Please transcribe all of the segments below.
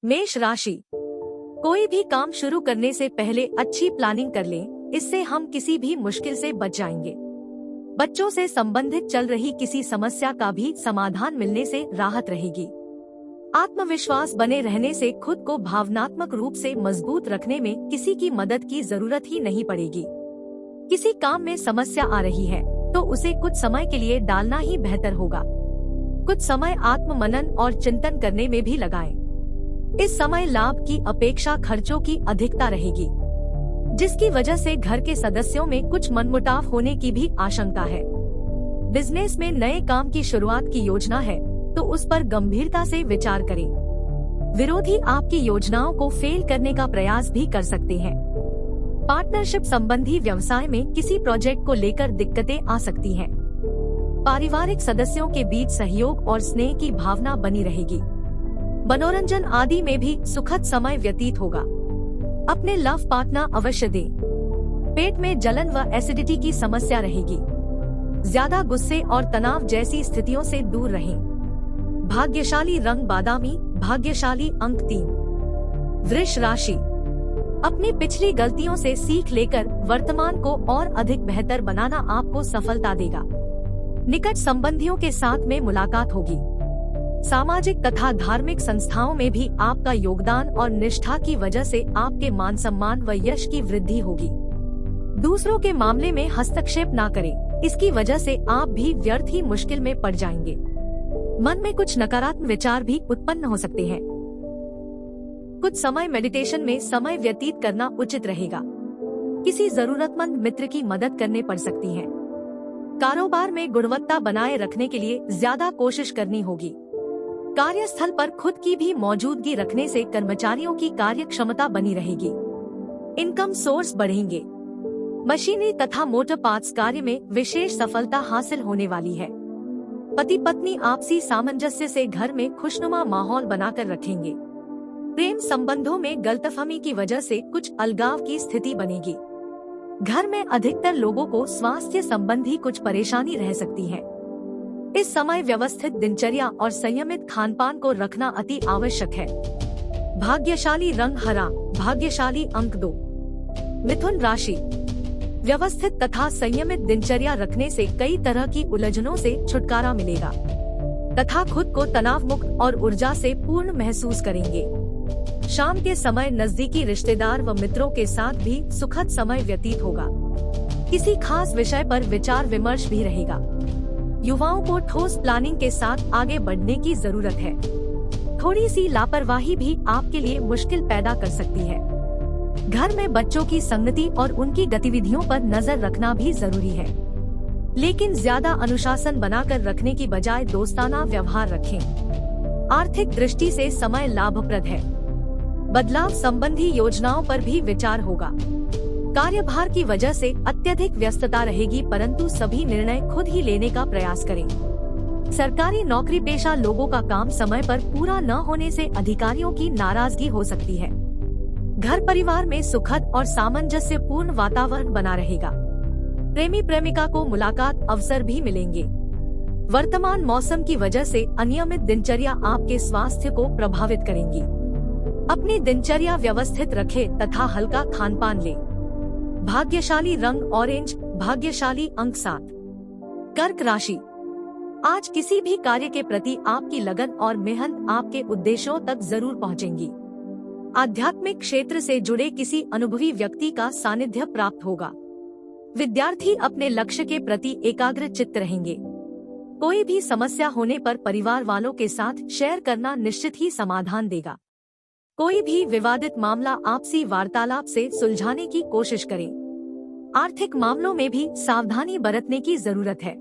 मेष राशि। कोई भी काम शुरू करने से पहले अच्छी प्लानिंग कर लें, इससे हम किसी भी मुश्किल से बच जाएंगे। बच्चों से संबंधित चल रही किसी समस्या का भी समाधान मिलने से राहत रहेगी। आत्मविश्वास बने रहने से खुद को भावनात्मक रूप से मजबूत रखने में किसी की मदद की जरूरत ही नहीं पड़ेगी। किसी काम में समस्या आ रही है तो उसे कुछ समय के लिए डालना ही बेहतर होगा। कुछ समय आत्म मनन और चिंतन करने में भी लगाएं। इस समय लाभ की अपेक्षा खर्चों की अधिकता रहेगी, जिसकी वजह से घर के सदस्यों में कुछ मनमुटाव होने की भी आशंका है। बिजनेस में नए काम की शुरुआत की योजना है तो उस पर गंभीरता से विचार करें। विरोधी आपकी योजनाओं को फेल करने का प्रयास भी कर सकते हैं। पार्टनरशिप संबंधी व्यवसाय में किसी प्रोजेक्ट को लेकर दिक्कतें आ सकती हैं। पारिवारिक सदस्यों के बीच सहयोग और स्नेह की भावना बनी रहेगी। मनोरंजन आदि में भी सुखद समय व्यतीत होगा। अपने लव पार्टनर अवश्य दें। पेट में जलन व एसिडिटी की समस्या रहेगी। ज्यादा गुस्से और तनाव जैसी स्थितियों से दूर रहें। भाग्यशाली रंग बादामी, भाग्यशाली अंक 3। वृष राशि। अपनी पिछली गलतियों से सीख लेकर वर्तमान को और अधिक बेहतर बनाना आपको सफलता देगा। निकट संबंधियों के साथ में मुलाकात होगी। सामाजिक तथा धार्मिक संस्थाओं में भी आपका योगदान और निष्ठा की वजह से आपके मान सम्मान व यश की वृद्धि होगी। दूसरों के मामले में हस्तक्षेप ना करें, इसकी वजह से आप भी व्यर्थ ही मुश्किल में पड़ जाएंगे। मन में कुछ नकारात्मक विचार भी उत्पन्न हो सकते हैं। कुछ समय मेडिटेशन में समय व्यतीत करना उचित रहेगा। किसी जरूरतमंद मित्र की मदद करने पड़ सकती है। कारोबार में गुणवत्ता बनाए रखने के लिए ज्यादा कोशिश करनी होगी। कार्यस्थल पर खुद की भी मौजूदगी रखने से कर्मचारियों की कार्य क्षमता बनी रहेगी। इनकम सोर्स बढ़ेंगे। मशीनरी तथा मोटर पार्ट्स कार्य में विशेष सफलता हासिल होने वाली है। पति पत्नी आपसी सामंजस्य से घर में खुशनुमा माहौल बनाकर रखेंगे। प्रेम संबंधों में गलतफहमी की वजह से कुछ अलगाव की स्थिति बनेगी। घर में अधिकतर लोगों को स्वास्थ्य संबंधी कुछ परेशानी रह सकती है। इस समय व्यवस्थित दिनचर्या और संयमित खानपान को रखना अति आवश्यक है। भाग्यशाली रंग हरा, भाग्यशाली अंक 2। मिथुन राशि। व्यवस्थित तथा संयमित दिनचर्या रखने से कई तरह की उलझनों से छुटकारा मिलेगा तथा खुद को तनाव मुक्त और ऊर्जा से पूर्ण महसूस करेंगे। शाम के समय नजदीकी रिश्तेदार व मित्रों के साथ भी सुखद समय व्यतीत होगा। किसी खास विषय पर विचार विमर्श भी रहेगा। युवाओं को ठोस प्लानिंग के साथ आगे बढ़ने की जरूरत है। थोड़ी सी लापरवाही भी आपके लिए मुश्किल पैदा कर सकती है। घर में बच्चों की संगति और उनकी गतिविधियों पर नजर रखना भी जरूरी है, लेकिन ज्यादा अनुशासन बनाकर रखने की बजाय दोस्ताना व्यवहार रखें। आर्थिक दृष्टि से समय लाभप्रद है। बदलाव संबंधी योजनाओं पर भी विचार होगा। कार्यभार की वजह से अत्यधिक व्यस्तता रहेगी, परंतु सभी निर्णय खुद ही लेने का प्रयास करें। सरकारी नौकरी पेशा लोगों का काम समय पर पूरा न होने से अधिकारियों की नाराजगी हो सकती है। घर परिवार में सुखद और सामंजस्यपूर्ण वातावरण बना रहेगा। प्रेमी प्रेमिका को मुलाकात अवसर भी मिलेंगे। वर्तमान मौसम की वजह से अनियमित दिनचर्या आपके स्वास्थ्य को प्रभावित करेंगी। अपनी दिनचर्या व्यवस्थित रखें तथा हल्का खानपान लें। भाग्यशाली रंग ऑरेंज, भाग्यशाली अंक 7। कर्क राशि। आज किसी भी कार्य के प्रति आपकी लगन और मेहनत आपके उद्देश्यों तक जरूर पहुंचेंगी। आध्यात्मिक क्षेत्र से जुड़े किसी अनुभवी व्यक्ति का सानिध्य प्राप्त होगा। विद्यार्थी अपने लक्ष्य के प्रति एकाग्र चित्त रहेंगे। कोई भी समस्या होने पर परिवार वालों के साथ शेयर करना निश्चित ही समाधान देगा। कोई भी विवादित मामला आपसी वार्तालाप से सुलझाने की कोशिश करें। आर्थिक मामलों में भी सावधानी बरतने की जरूरत है।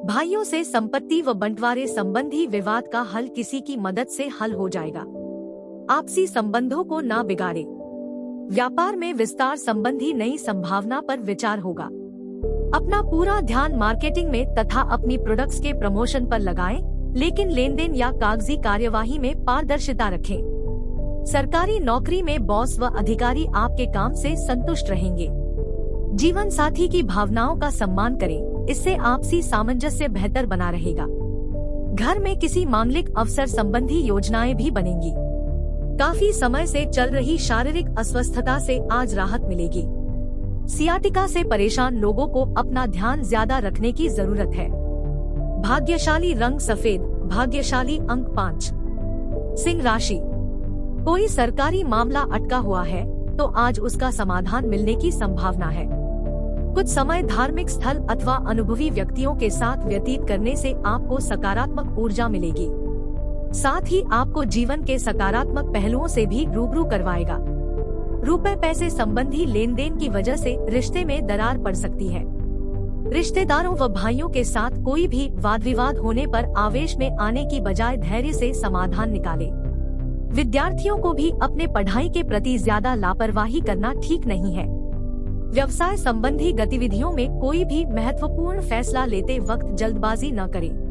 भाइयों से संपत्ति व बंटवारे संबंधी विवाद का हल किसी की मदद से हल हो जाएगा। आपसी संबंधों को ना बिगाड़े। व्यापार में विस्तार संबंधी नई संभावना पर विचार होगा। अपना पूरा ध्यान मार्केटिंग में तथा अपनी प्रोडक्ट्स के प्रमोशन पर लगाएं, लेकिन लेन देन या कागजी कार्यवाही में पारदर्शिता रखें। सरकारी नौकरी में बॉस व अधिकारी आपके काम से संतुष्ट रहेंगे। जीवन साथी की भावनाओं का सम्मान करें, इससे आपसी सामंजस्य बेहतर बना रहेगा। घर में किसी मांगलिक अवसर संबंधी योजनाएं भी बनेंगी। काफी समय से चल रही शारीरिक अस्वस्थता से आज राहत मिलेगी। सियाटिका से परेशान लोगों को अपना ध्यान ज्यादा रखने की जरूरत है। भाग्यशाली रंग सफेद, भाग्यशाली अंक 5। सिंह राशि, कोई सरकारी मामला अटका हुआ है तो आज उसका समाधान मिलने की संभावना है। कुछ समय धार्मिक स्थल अथवा अनुभवी व्यक्तियों के साथ व्यतीत करने से आपको सकारात्मक ऊर्जा मिलेगी। साथ ही आपको जीवन के सकारात्मक पहलुओं से भी रूबरू करवाएगा। रुपए पैसे संबंधी लेन देन की वजह से रिश्ते में दरार पड़ सकती है। रिश्तेदारों व भाइयों के साथ कोई भी वाद विवाद होने पर आवेश में आने की बजाय धैर्य से समाधान निकाले। विद्यार्थियों को भी अपने पढ़ाई के प्रति ज्यादा लापरवाही करना ठीक नहीं है। व्यवसाय संबंधी गतिविधियों में कोई भी महत्वपूर्ण फैसला लेते वक्त जल्दबाजी न करें।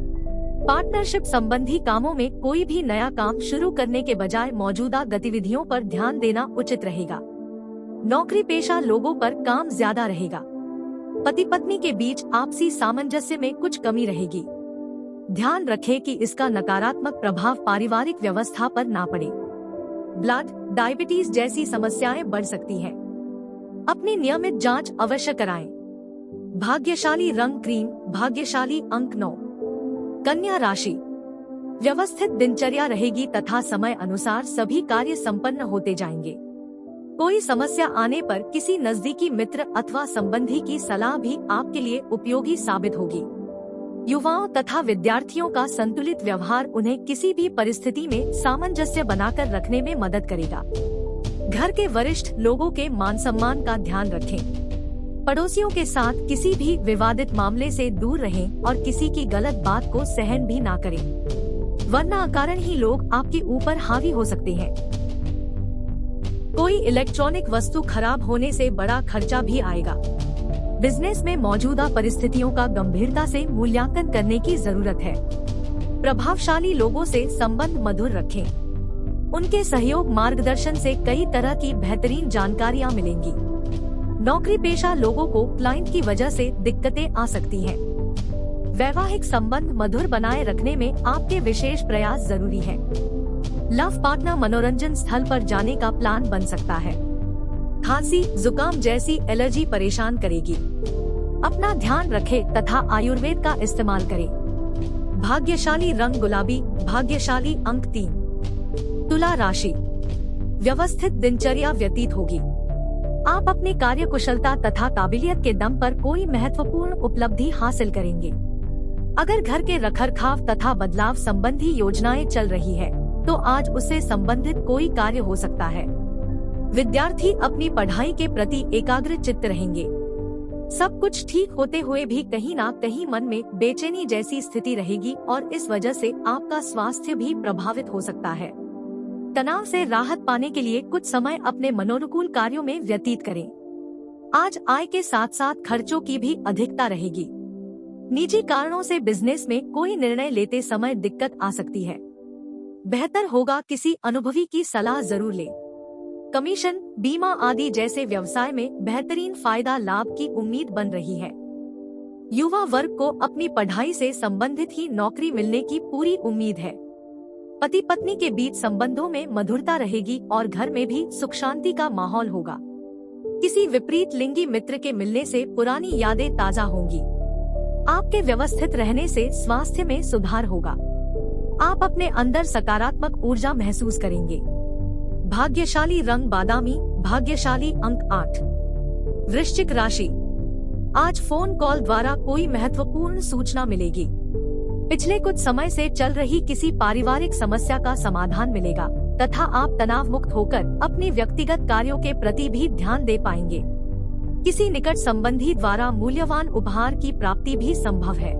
पार्टनरशिप संबंधी कामों में कोई भी नया काम शुरू करने के बजाय मौजूदा गतिविधियों पर ध्यान देना उचित रहेगा। नौकरी पेशा लोगों पर काम ज्यादा रहेगा। पति पत्नी के बीच आपसी सामंजस्य में कुछ कमी रहेगी। ध्यान रखें कि इसका नकारात्मक प्रभाव पारिवारिक व्यवस्था पर ना पड़े। ब्लड, डायबिटीज जैसी समस्याएं बढ़ सकती हैं। अपनी नियमित जांच अवश्य कराएं। भाग्यशाली रंग क्रीम, भाग्यशाली अंक 9। कन्या राशि, व्यवस्थित दिनचर्या रहेगी तथा समय अनुसार सभी कार्य संपन्न होते जाएंगे। कोई समस्या आने पर किसी नजदीकी मित्र अथवा संबंधी की सलाह भी आपके लिए उपयोगी साबित होगी। युवाओं तथा विद्यार्थियों का संतुलित व्यवहार उन्हें किसी भी परिस्थिति में सामंजस्य बनाकर रखने में मदद करेगा। घर के वरिष्ठ लोगों के मान सम्मान का ध्यान रखें। पड़ोसियों के साथ किसी भी विवादित मामले से दूर रहें और किसी की गलत बात को सहन भी ना करें, वरना अकारण ही लोग आपके ऊपर हावी हो सकते हैं। कोई इलेक्ट्रॉनिक वस्तु खराब होने से बड़ा खर्चा भी आएगा। बिजनेस में मौजूदा परिस्थितियों का गंभीरता से मूल्यांकन करने की जरूरत है। प्रभावशाली लोगों से संबंध मधुर रखें। उनके सहयोग मार्गदर्शन से कई तरह की बेहतरीन जानकारियां मिलेंगी। नौकरी पेशा लोगों को क्लाइंट की वजह से दिक्कतें आ सकती हैं। वैवाहिक संबंध मधुर बनाए रखने में आपके विशेष प्रयास जरूरी है। लव पार्टनर मनोरंजन स्थल पर जाने का प्लान बन सकता है। खांसी, जुकाम जैसी एलर्जी परेशान करेगी। अपना ध्यान रखें तथा आयुर्वेद का इस्तेमाल करें। भाग्यशाली रंग गुलाबी, भाग्यशाली अंक 3। तुला राशि, व्यवस्थित दिनचर्या व्यतीत होगी। आप अपनी कार्य कुशलता तथा काबिलियत के दम पर कोई महत्वपूर्ण उपलब्धि हासिल करेंगे। अगर घर के रखरखाव तथा बदलाव संबंधी योजनाएं चल रही है, तो आज उससे संबंधित कोई कार्य हो सकता है। विद्यार्थी अपनी पढ़ाई के प्रति एकाग्र चित्त रहेंगे। सब कुछ ठीक होते हुए भी कहीं ना कहीं मन में बेचैनी जैसी स्थिति रहेगी और इस वजह से आपका स्वास्थ्य भी प्रभावित हो सकता है। तनाव से राहत पाने के लिए कुछ समय अपने मनोनुकूल कार्यों में व्यतीत करें। आज आय के साथ साथ खर्चों की भी अधिकता रहेगी। निजी कारणों से बिजनेस में कोई निर्णय लेते समय दिक्कत आ सकती है। बेहतर होगा किसी अनुभवी की सलाह जरूर लें। कमीशन, बीमा आदि जैसे व्यवसाय में बेहतरीन फायदा लाभ की उम्मीद बन रही है। युवा वर्ग को अपनी पढ़ाई से संबंधित ही नौकरी मिलने की पूरी उम्मीद है। पति पत्नी के बीच संबंधों में मधुरता रहेगी और घर में भी सुख शांति का माहौल होगा। किसी विपरीत लिंगी मित्र के मिलने से पुरानी यादें ताजा होंगी। आपके व्यवस्थित रहने से स्वास्थ्य में सुधार होगा। आप अपने अंदर सकारात्मक ऊर्जा महसूस करेंगे। भाग्यशाली रंग बादामी, भाग्यशाली अंक 8। वृश्चिक राशि, आज फोन कॉल द्वारा कोई महत्वपूर्ण सूचना मिलेगी। पिछले कुछ समय से चल रही किसी पारिवारिक समस्या का समाधान मिलेगा तथा आप तनाव मुक्त होकर अपने व्यक्तिगत कार्यों के प्रति भी ध्यान दे पाएंगे। किसी निकट संबंधी द्वारा मूल्यवान उपहार की प्राप्ति भी संभव है।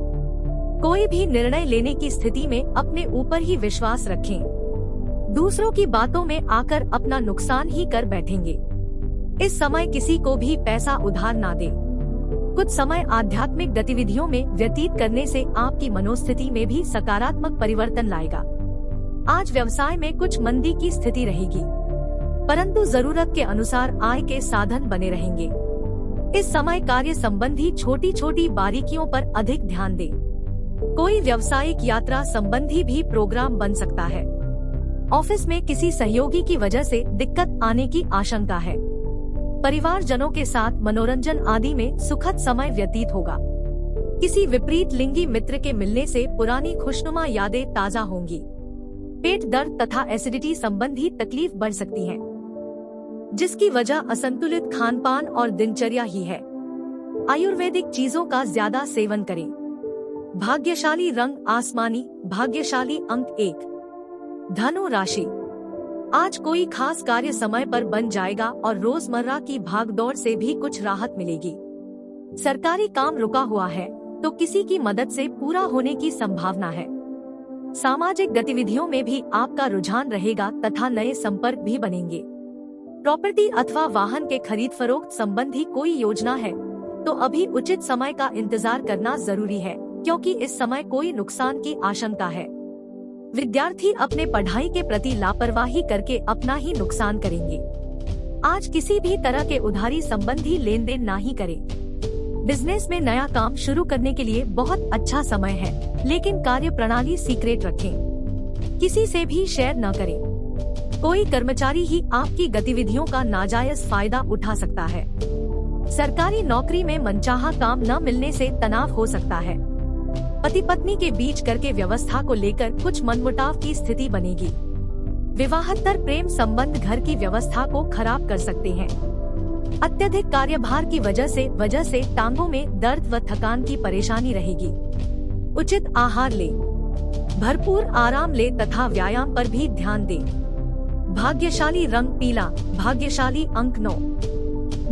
कोई भी निर्णय लेने की स्थिति में अपने ऊपर ही विश्वास रखें। दूसरों की बातों में आकर अपना नुकसान ही कर बैठेंगे। इस समय किसी को भी पैसा उधार ना दे। कुछ समय आध्यात्मिक गतिविधियों में व्यतीत करने से आपकी मनोस्थिति में भी सकारात्मक परिवर्तन लाएगा। आज व्यवसाय में कुछ मंदी की स्थिति रहेगी, परंतु जरूरत के अनुसार आय के साधन बने रहेंगे। इस समय कार्य संबंधी छोटी छोटी बारीकियों पर अधिक ध्यान दें। कोई व्यावसायिक यात्रा संबंधी भी प्रोग्राम बन सकता है। ऑफिस में किसी सहयोगी की वजह से दिक्कत आने की आशंका है। परिवारजनों के साथ मनोरंजन आदि में सुखद समय व्यतीत होगा। किसी विपरीत लिंगी मित्र के मिलने से पुरानी खुशनुमा यादें ताजा होंगी। पेट दर्द तथा एसिडिटी संबंधी तकलीफ बढ़ सकती है, जिसकी वजह असंतुलित खानपान और दिनचर्या ही है। आयुर्वेदिक चीजों का ज्यादा सेवन करें। भाग्यशाली रंग आसमानी, भाग्यशाली अंक 1। धनु राशि, आज कोई खास कार्य समय पर बन जाएगा और रोजमर्रा की भागदौड़ से भी कुछ राहत मिलेगी। सरकारी काम रुका हुआ है तो किसी की मदद से पूरा होने की संभावना है। सामाजिक गतिविधियों में भी आपका रुझान रहेगा तथा नए संपर्क भी बनेंगे। प्रॉपर्टी अथवा वाहन के खरीद फरोख्त संबंधी कोई योजना है तो अभी उचित समय का इंतजार करना जरूरी है, क्योंकि इस समय कोई नुकसान की आशंका है। विद्यार्थी अपने पढ़ाई के प्रति लापरवाही करके अपना ही नुकसान करेंगे। आज किसी भी तरह के उधारी संबंधी लेन देन ना ही करें। बिजनेस में नया काम शुरू करने के लिए बहुत अच्छा समय है, लेकिन कार्य प्रणाली सीक्रेट रखें। किसी से भी शेयर न करें। कोई कर्मचारी ही आपकी गतिविधियों का नाजायज फायदा उठा सकता है। सरकारी नौकरी में मनचाहा काम न मिलने से तनाव हो सकता है। पति पत्नी के बीच करके व्यवस्था को लेकर कुछ मनमुटाव की स्थिति बनेगी। विवाहेतर प्रेम संबंध घर की व्यवस्था को खराब कर सकते हैं। अत्यधिक कार्यभार की वजह से टांगों में दर्द व थकान की परेशानी रहेगी। उचित आहार ले, भरपूर आराम ले तथा व्यायाम पर भी ध्यान दे। भाग्यशाली रंग पीला, भाग्यशाली अंक 9।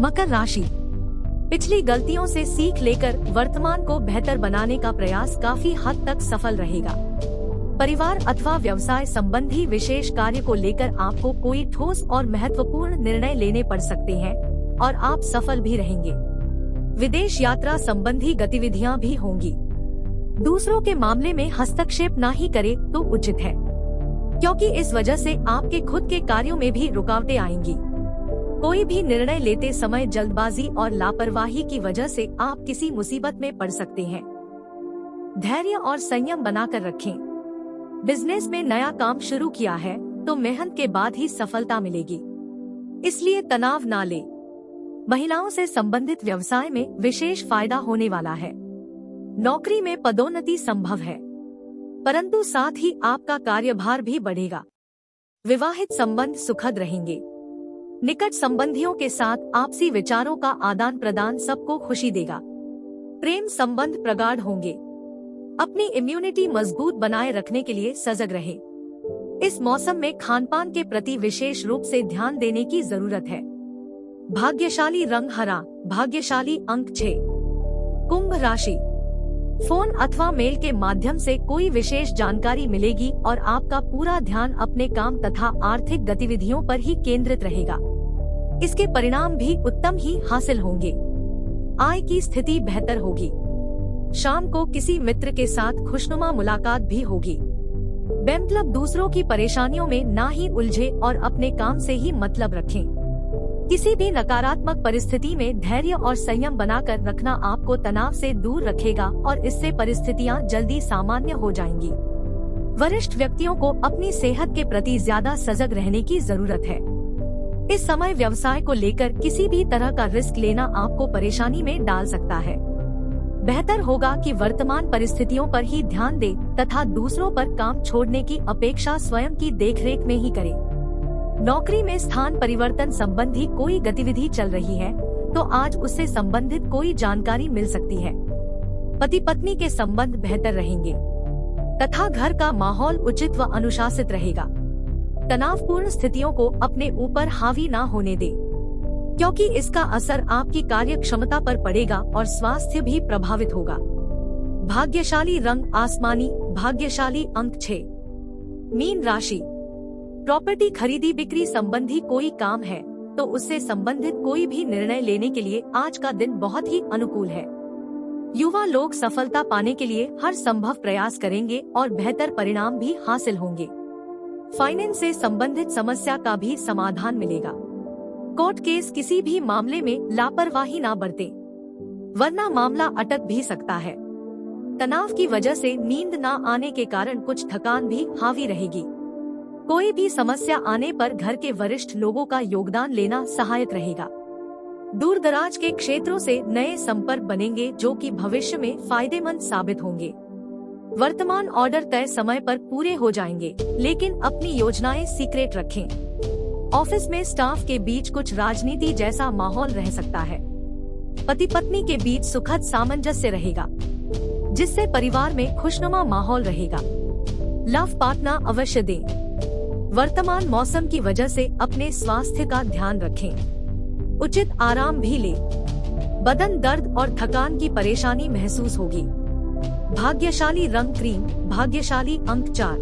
मकर राशि, पिछली गलतियों से सीख लेकर वर्तमान को बेहतर बनाने का प्रयास काफी हद तक सफल रहेगा। परिवार अथवा व्यवसाय संबंधी विशेष कार्य को लेकर आपको कोई ठोस और महत्वपूर्ण निर्णय लेने पड़ सकते हैं और आप सफल भी रहेंगे। विदेश यात्रा संबंधी गतिविधियां भी होंगी। दूसरों के मामले में हस्तक्षेप ना ही करे तो उचित है, क्योंकि इस वजह से आपके खुद के कार्यों में भी रुकावटें आएंगी। कोई भी निर्णय लेते समय जल्दबाजी और लापरवाही की वजह से आप किसी मुसीबत में पड़ सकते हैं। धैर्य और संयम बनाकर रखें। बिजनेस में नया काम शुरू किया है तो मेहनत के बाद ही सफलता मिलेगी, इसलिए तनाव ना ले। महिलाओं से संबंधित व्यवसाय में विशेष फायदा होने वाला है। नौकरी में पदोन्नति संभव है, परंतु साथ ही आपका कार्यभार भी बढ़ेगा। विवाहित संबंध सुखद रहेंगे। निकट संबंधियों के साथ आपसी विचारों का आदान प्रदान सबको खुशी देगा। प्रेम संबंध प्रगाढ़ होंगे। अपनी इम्यूनिटी मजबूत बनाए रखने के लिए सजग रहे। इस मौसम में खानपान के प्रति विशेष रूप से ध्यान देने की जरूरत है। भाग्यशाली रंग हरा, भाग्यशाली अंक 6। कुंभ राशि, फोन अथवा मेल के माध्यम से कोई विशेष जानकारी मिलेगी और आपका पूरा ध्यान अपने काम तथा आर्थिक गतिविधियों पर ही केंद्रित रहेगा। इसके परिणाम भी उत्तम ही हासिल होंगे। आय की स्थिति बेहतर होगी। शाम को किसी मित्र के साथ खुशनुमा मुलाकात भी होगी। बेमतलब दूसरों की परेशानियों में ना ही उलझे और अपने काम से ही मतलब रखें। किसी भी नकारात्मक परिस्थिति में धैर्य और संयम बनाकर रखना आपको तनाव से दूर रखेगा और इससे परिस्थितियां जल्दी सामान्य हो जाएंगी। वरिष्ठ व्यक्तियों को अपनी सेहत के प्रति ज्यादा सजग रहने की जरूरत है। इस समय व्यवसाय को लेकर किसी भी तरह का रिस्क लेना आपको परेशानी में डाल सकता है। बेहतर होगा कि वर्तमान परिस्थितियों पर ही ध्यान दे तथा दूसरों पर काम छोड़ने की अपेक्षा स्वयं की देखरेख में ही करें। नौकरी में स्थान परिवर्तन संबंधी कोई गतिविधि चल रही है तो आज उससे संबंधित कोई जानकारी मिल सकती है। पति पत्नी के संबंध बेहतर रहेंगे तथा घर का माहौल उचित व अनुशासित रहेगा। तनावपूर्ण स्थितियों को अपने ऊपर हावी ना होने दे, क्योंकि इसका असर आपकी कार्य क्षमता पर पड़ेगा और स्वास्थ्य भी प्रभावित होगा। भाग्यशाली रंग आसमानी, भाग्यशाली अंक 6। मीन राशि, प्रॉपर्टी खरीदी बिक्री संबंधी कोई काम है तो उससे संबंधित कोई भी निर्णय लेने के लिए आज का दिन बहुत ही अनुकूल है। युवा लोग सफलता पाने के लिए हर संभव प्रयास करेंगे और बेहतर परिणाम भी हासिल होंगे। फाइनेंस से संबंधित समस्या का भी समाधान मिलेगा। कोर्ट केस किसी भी मामले में लापरवाही ना बरतें, वरना मामला अटक भी सकता है। तनाव की वजह से नींद ना आने के कारण कुछ थकान भी हावी रहेगी। कोई भी समस्या आने पर घर के वरिष्ठ लोगों का योगदान लेना सहायक रहेगा। दूर दराज के क्षेत्रों से नए संपर्क बनेंगे जो कि भविष्य में फायदेमंद साबित होंगे। वर्तमान ऑर्डर तय समय पर पूरे हो जाएंगे, लेकिन अपनी योजनाएं सीक्रेट रखें। ऑफिस में स्टाफ के बीच कुछ राजनीति जैसा माहौल रह सकता है। पति पत्नी के बीच सुखद सामंजस्य रहेगा, जिससे परिवार में खुशनुमा माहौल रहेगा। लव पार्टनर अवश्य दें। वर्तमान मौसम की वजह से अपने स्वास्थ्य का ध्यान रखें। उचित आराम भी लें। बदन दर्द और थकान की परेशानी महसूस होगी। भाग्यशाली रंग क्रीम, भाग्यशाली अंक 4।